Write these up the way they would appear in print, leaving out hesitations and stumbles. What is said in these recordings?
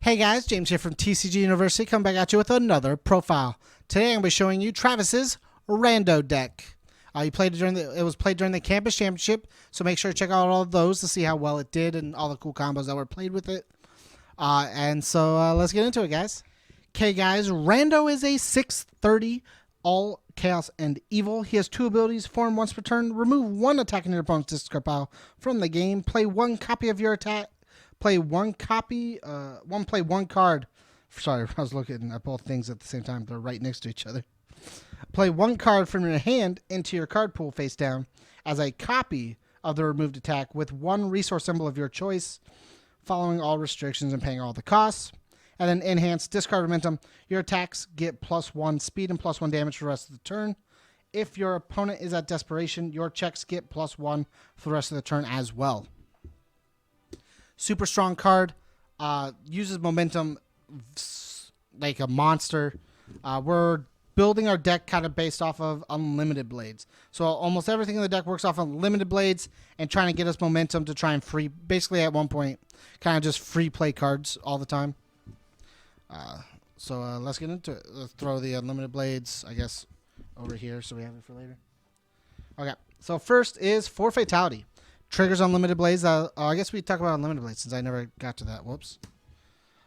Hey guys, James here from TCGU University, coming back at you with another profile. Today I'm going to be showing you Travis's Rando deck. It was played during the campus championship, so make sure to check out all of those to see how well it did and all the cool combos that were played with it. Let's get into it, guys. Okay, guys, Rando is a 630 all chaos and evil. He has two abilities: form once per turn, remove one attack in your opponent's discard pile from the game, play one copy of your attack. Play one card. Sorry, I was looking at both things at the same time. They're right next to each other. Play one card from your hand into your card pool face down as a copy of the removed attack with one resource symbol of your choice, following all restrictions and paying all the costs. And then enhance, discard momentum. Your attacks get +1 speed and +1 damage for the rest of the turn. If your opponent is at desperation, your checks get +1 for the rest of the turn as well. Super strong card, uses momentum like a monster. We're building our deck kind of based off of unlimited blades. So almost everything in the deck works off of unlimited blades and trying to get us momentum to try and basically at one point, kind of just free play cards all the time. Let's get into it. Let's throw the unlimited blades, I guess, over here so we have it for later. Okay, so first is for Fatality. Triggers Unlimited Blades. I guess we talk about Unlimited Blades since I never got to that. Whoops.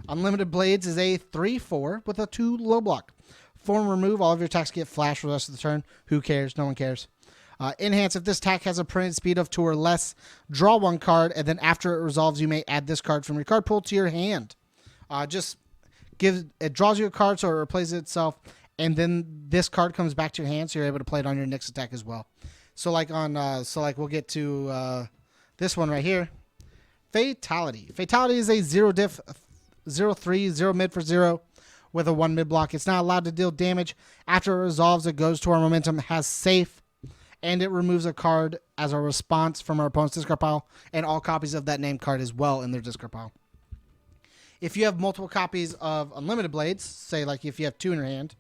Unlimited Blades is a 3/4 with a 2 low block. Form remove. All of your attacks get flash for the rest of the turn. Who cares? No one cares. Enhance. If this attack has a printed speed of 2 or less, draw one card, and then after it resolves, you may add this card from your card pool to your hand. It draws you a card, so it replaces itself, and then this card comes back to your hand, so you're able to play it on your next attack as well. So we'll get to this one right here. Fatality. Fatality is a 0 diff, 0/3, 0 mid for 0 with a 1 mid block. It's not allowed to deal damage. After it resolves, it goes to our momentum, has safe, and it removes a card as a response from our opponent's discard pile, and all copies of that named card as well in their discard pile. If you have multiple copies of Unlimited Blades, say like if you have 2 in your hand,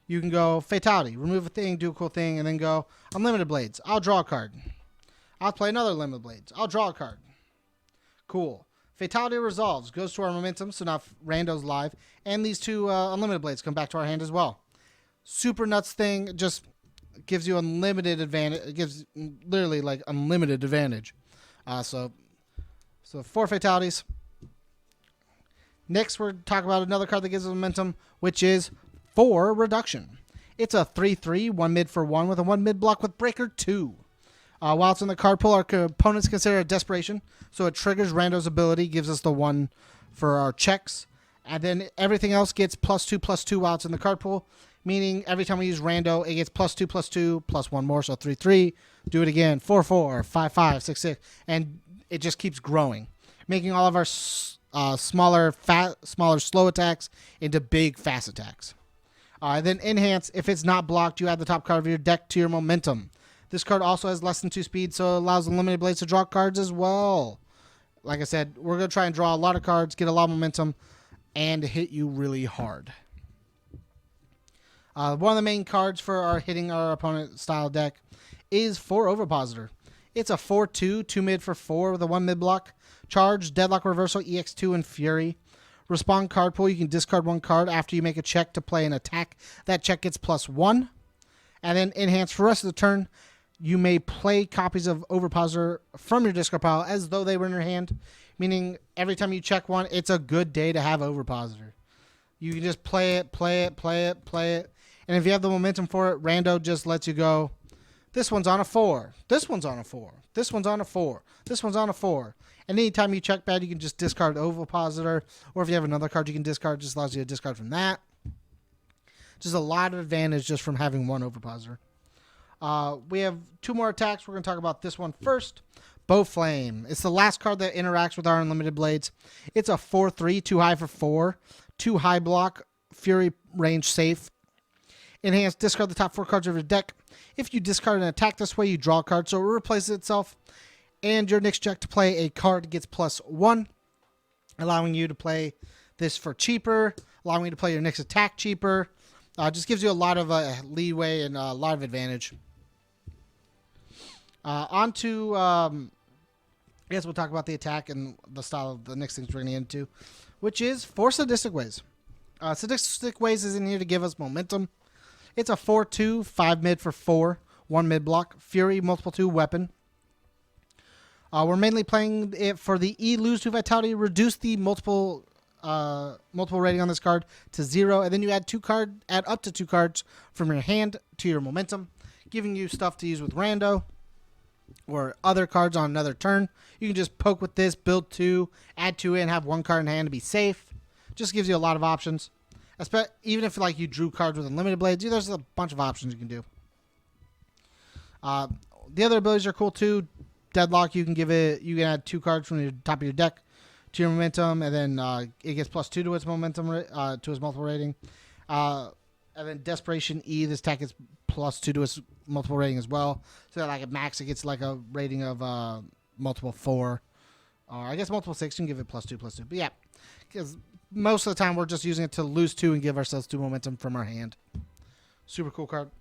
you can go Fatality, remove a thing, do a cool thing, and then go Unlimited Blades. I'll draw a card. I'll play another Unlimited Blades. I'll draw a card. Cool. Fatality resolves, goes to our momentum, so now Rando's live, and these 2 Unlimited Blades come back to our hand as well. Super nuts thing, just gives you unlimited advantage. It gives literally like unlimited advantage. So 4 Fatalities. Next, we're talking about another card that gives us momentum, which is 4 Reduction. It's a 3/3, 1 mid for 1 with a 1 mid block with Breaker 2. While it's in the card pool, our opponents consider a desperation, so it triggers Rando's ability, gives us the 1 for our checks, and then everything else gets +2/+2 while it's in the card pool, meaning every time we use Rando, it gets +2/+2 plus 1 more, so 3/3. Do it again, 4/4, 5/5, 6/6, and it just keeps growing, making all of our smaller slow attacks into big fast attacks. Then enhance. If it's not blocked, you add the top card of your deck to your momentum. This card also has less than 2 speed, so it allows Unlimited Blades to draw cards as well. Like I said, we're going to try and draw a lot of cards, get a lot of momentum, and hit you really hard. One of the main cards for our hitting our opponent style deck is 4 Overpositor. It's a 4/2, 2 mid for 4 with a 1 mid block. Charge, Deadlock Reversal, EX2, and Fury. Respond card pool. You can discard 1 card after you make a check to play an attack. That check gets +1. And then enhance. For the rest of the turn, you may play copies of Overpositor from your discard pile as though they were in your hand, meaning every time you check one, it's a good day to have Overpositor. You can just play it. And if you have the momentum for it, Rando just lets you go, this one's on a 4. This one's on a 4. This one's on a 4. This one's on a 4. And anytime you check bad, you can just discard Overpositor. Or if you have another card you can discard, it just allows you to discard from that. Just a lot of advantage just from having 1 Overpositor. We have 2 more attacks. We're going to talk about this one first. Beau Flame. It's the last card that interacts with our Unlimited Blades. It's a 4/3, 2 high for 4. 2 high block, Fury range safe. Enhance, discard the top 4 cards of your deck. If you discard an attack this way, you draw a card, so it replaces itself. And your next check to play a card gets +1, allowing you to play this for cheaper, allowing you to play your next attack cheaper. Just gives you a lot of leeway and a lot of advantage. On to I guess we'll talk about the attack and the style of the next things we're going to get into, which is 4 Sadistic Ways. Sadistic Ways is in here to give us momentum. It's a 4/2, 5 mid for 4, 1 mid block, Fury, multiple 2 weapon. We're mainly playing it for the E, lose to Vitality, reduce the multiple rating on this card to 0, and then you add up to 2 cards from your hand to your momentum, giving you stuff to use with Rando or other cards on another turn. You can just poke with this, build 2, add 2 in, have 1 card in hand to be safe. Just gives you a lot of options. Even if like you drew cards with unlimited blades, there's a bunch of options you can do. The other abilities are cool too. Deadlock, you can add 2 cards from the top of your deck to your momentum, and then it gets +2 to its momentum, to its multiple rating. And then Desperation E, this attack gets +2 to its multiple rating as well. So like at max, it gets like a rating of multiple 4, or I guess multiple 6. You can give it +2/+2. But yeah, because most of the time we're just using it to lose 2 and give ourselves 2 momentum from our hand. Super cool card.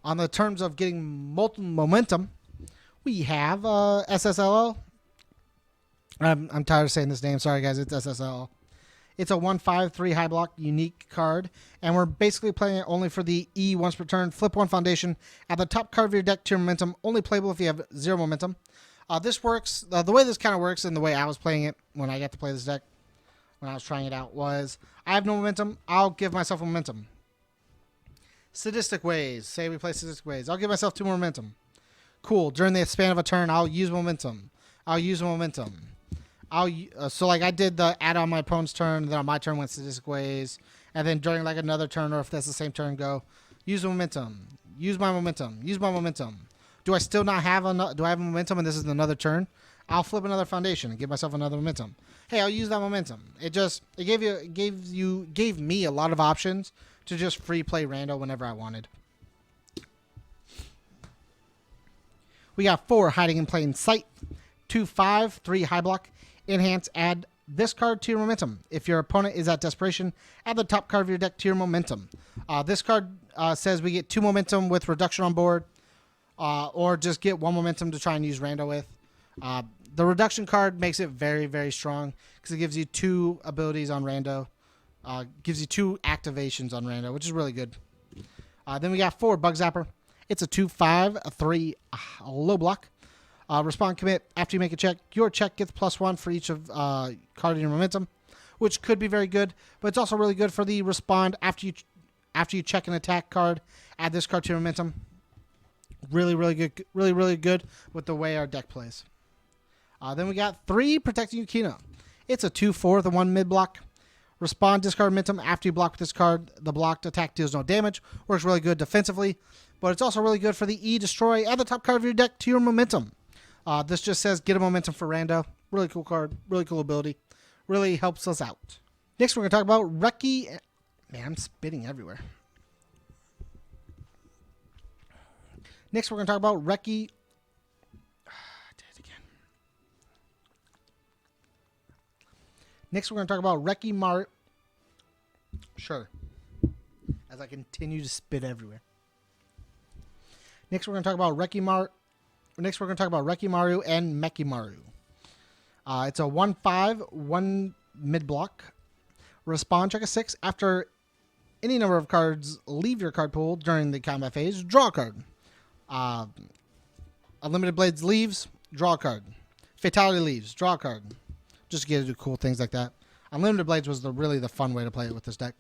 On the terms of getting Molten Momentum, we have SSLL. I'm tired of saying this name. Sorry, guys. It's SSLL. It's a 1/5/3 high block unique card, and we're basically playing it only for the E once per turn. Flip 1 foundation. Add the top card of your deck to your momentum. Only playable if you have 0 momentum. This works. The way this kind of works and the way I was playing it when I got to play this deck, when I was trying it out, was I have no momentum. I'll give myself momentum. Sadistic Ways. Say we play Sadistic Ways. I'll give myself 2 more momentum. Cool. During the span of a turn, I'll use momentum. So like I did the add on my opponent's turn, then on my turn went Sadistic Ways, and then during like another turn, or if that's the same turn, go use momentum. Use my momentum. Use my momentum. Do I still not have do I have momentum and this is another turn? I'll flip another foundation and give myself another momentum. Hey, I'll use that momentum. It gave me a lot of options to just free play Rando whenever I wanted. We got 4 Hiding in Plain Sight, 2/5/3 high block, enhance. Add this card to your momentum. If your opponent is at Desperation, add the top card of your deck to your momentum. This card says we get 2 momentum with reduction on board, or just get 1 momentum to try and use Rando with. The reduction card makes it very, very strong because it gives you 2 abilities on Rando. Gives you 2 activations on Rando, which is really good. Then we got 4 Bug Zapper. It's a 2/5/3 low block. Respond commit. After you make a check, your check gets +1 for each of card in your momentum, which could be very good. But it's also really good for the respond after you check an attack card. Add this card to your momentum. Really, really good. Really, really good with the way our deck plays. Then we got 3 Protecting Yukino. It's a 2/4 the 1 mid block. Respond, discard momentum. After you block with this card, the blocked attack deals no damage. Works really good defensively, but it's also really good for the E destroy. Add the top card of your deck to your momentum. This just says get a momentum for Rando. Really cool card. Really cool ability. Really helps us out. Next, we're going to talk about Reki. Man, I'm spitting everywhere. Next, we're going to talk about Reki. Next, we're going to talk about Reki Mar. Sure. As I continue to spit everywhere. Next, we're going to talk about Reki Mar. Next, we're going to talk about Rekimaru and Mekimaru. It's a 1/5, 1 mid block. Respond, check a 6. After any number of cards leave your card pool during the combat phase, draw a card. Unlimited Blades leaves, draw a card. Fatality leaves, draw a card. Just to get to do cool things like that. Unlimited Blades was really the fun way to play it with this deck.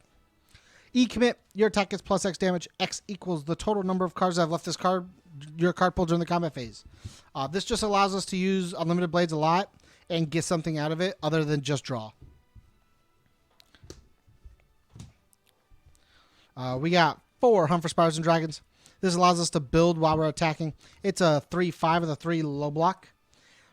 E commit, your attack gets +X damage. X equals the total number of cards that have left your card pool during the combat phase. This just allows us to use Unlimited Blades a lot and get something out of it other than just draw. We got 4 Hunt for Spires and Dragons. This allows us to build while we're attacking. It's a 3/5 of the 3 low block.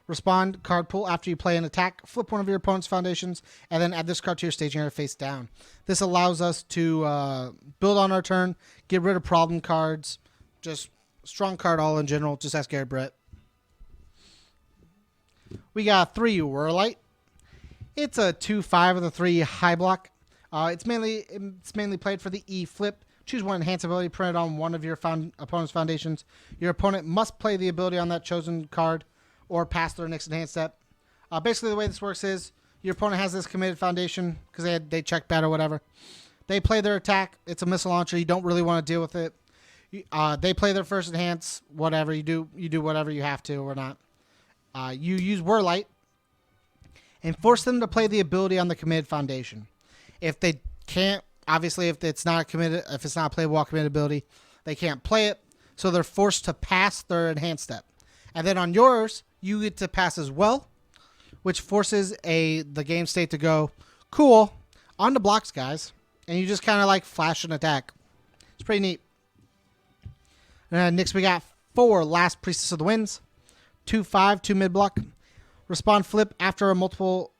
Respond, card pull. After you play an attack, flip one of your opponent's foundations, and then add this card to your staging area face down. This allows us to build on our turn, get rid of problem cards, just strong card all in general. Just ask Gary Brett. We got 3 Whirlite. It's a 2/5 of the 3 high block. It's mainly played for the E flip. Choose one enhance ability printed on one of your opponent's foundations. Your opponent must play the ability on that chosen card or pass their next enhanced step. Basically, the way this works is your opponent has this committed foundation because they check bet or whatever. They play their attack. It's a missile launcher. You don't really want to deal with it. They play their first enhance, whatever. You do whatever you have to or not. You use Whirlite and force them to play the ability on the committed foundation. If they can't, obviously, if it's not a playable committed ability, they can't play it. So they're forced to pass their enhanced step. And then on yours, you get to pass as well, which forces the game state to go, cool, on the blocks, guys. And you just kind of like flash an attack. It's pretty neat. Next, we got 4 Last Priestess of the Winds. 2/5, 2 mid-block. Respond flip after a multiple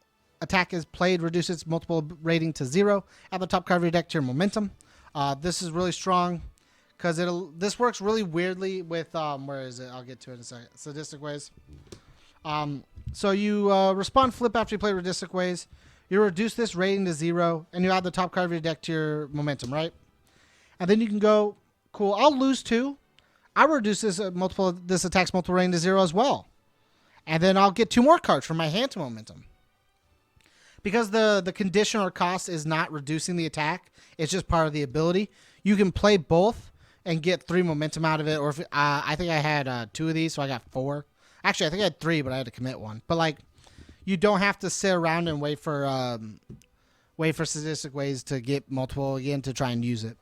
attack is played, reduce its multiple rating to 0. Add the top card of your deck to your momentum. This is really strong because this works really weirdly with, where is it? I'll get to it in a second. Sadistic Ways. So you respond flip after you play Sadistic Ways. You reduce this rating to 0, and you add the top card of your deck to your momentum, right? And then you can go, cool, I'll lose 2. I'll reduce this attack's multiple rating to 0 as well. And then I'll get 2 more cards from my hand to momentum. Because the condition or cost is not reducing the attack, it's just part of the ability. You can play both and get 3 momentum out of it. Or if I think I had 2 of these, so I got 4. Actually, I think I had 3, but I had to commit 1. But like, you don't have to sit around and wait for Sadistic Ways to get multiple again to try and use it.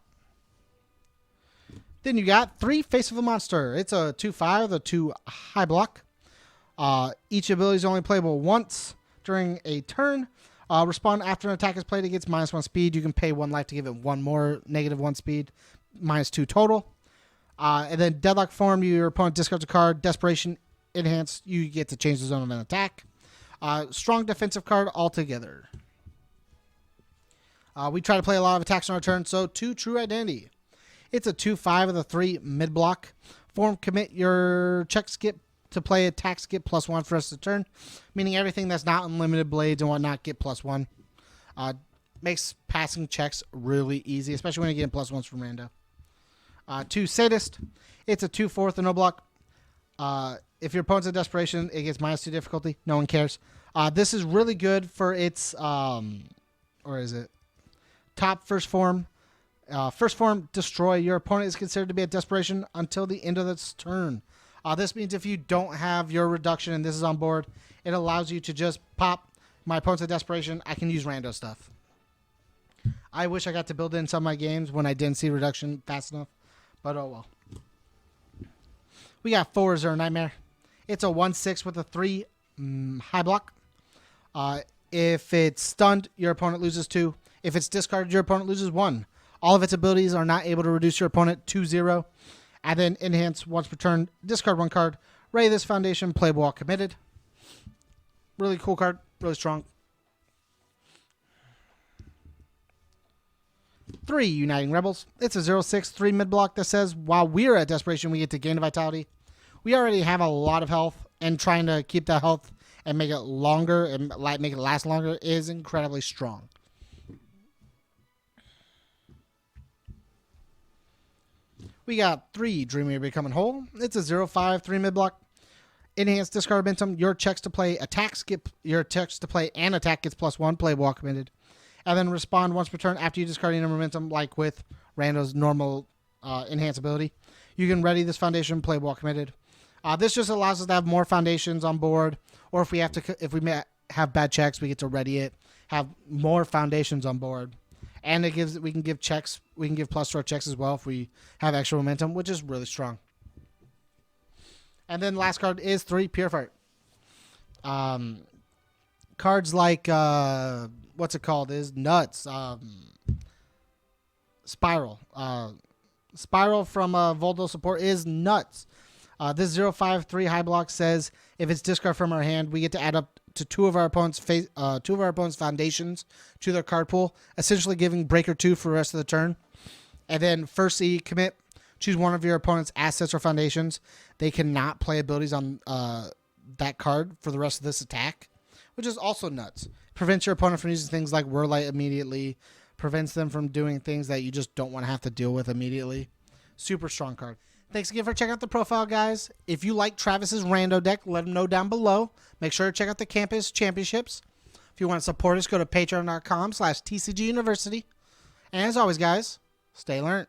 Then you got 3 Face of the Monster. It's a 2/5, a 2 high block. Each ability is only playable once during a turn. Respond after an attack is played. It gets -1 speed. You can pay 1 life to give it 1 more -1 speed, -2 total. And then Deadlock form, your opponent discards a card. Desperation enhance, you get to change the zone of an attack. Strong defensive card altogether. We try to play a lot of attacks on our turn, so 2 True Identity. It's a 2/5 of the 3 mid block. Form, commit your check skip to play attack skip +1 for the rest of the turn, meaning everything that's not unlimited blades and whatnot get +1. Makes passing checks really easy, especially when you're getting +1s from Rando. 2 Sadist. It's a 2/4 of no block. If your opponent's in desperation, it gets -2 difficulty. No one cares. This is really good for its, or is it top first form? First form, destroy. Your opponent is considered to be at desperation until the end of its turn. This means if you don't have your reduction and this is on board, it allows you to just pop. My opponent's at desperation. I can use Rando stuff. I wish I got to build it in some of my games when I didn't see reduction fast enough, but oh well. We got 4 Zero Nightmare. It's a 1/6 with a 3 high block. If it's stunned, your opponent loses 2. If it's discarded, your opponent loses 1. All of its abilities are not able to reduce your opponent to 0. And then enhance once per turn. Discard 1 card. Ready this foundation. Playable while committed. Really cool card. Really strong. 3 Uniting Rebels. It's a 0/6 3 mid block that says while we're at desperation, we get to gain Vitality. We already have a lot of health, and trying to keep that health and make it longer and make it last longer is incredibly strong. We got 3 Dreaming of Becoming Whole. It's a 0/5 3 mid block. Enhance discard Bentham. Your checks to play attack skip. Your checks to play and attack gets +1. Play while committed. And then respond once per turn after you discard your momentum, like with Rando's normal enhance ability. You can ready this foundation. Play while committed. This just allows us to have more foundations on board, or if we have bad checks, we get to ready it. Have more foundations on board. And we can give checks. We can give plus to our checks as well if we have extra momentum, which is really strong. And then last card is 3 Purifier. Cards like what's it called? Is nuts. Spiral. Spiral from Voldo support is nuts. This 0/5 3 high block says if it's discard from our hand, we get to add up to 2 of our opponent's foundations to their card pool, essentially giving breaker 2 for the rest of the turn. And then first E, commit. Choose one of your opponent's assets or foundations. They cannot play abilities on that card for the rest of this attack, which is also nuts. Prevents your opponent from using things like Whirlite immediately. Prevents them from doing things that you just don't want to have to deal with immediately. Super strong card. Thanks again for checking out the profile, guys. If you like Travis's Rando deck, let him know down below. Make sure to check out the campus championships. If you want to support us, go to patreon.com/TCGU University. And as always, guys, stay learned.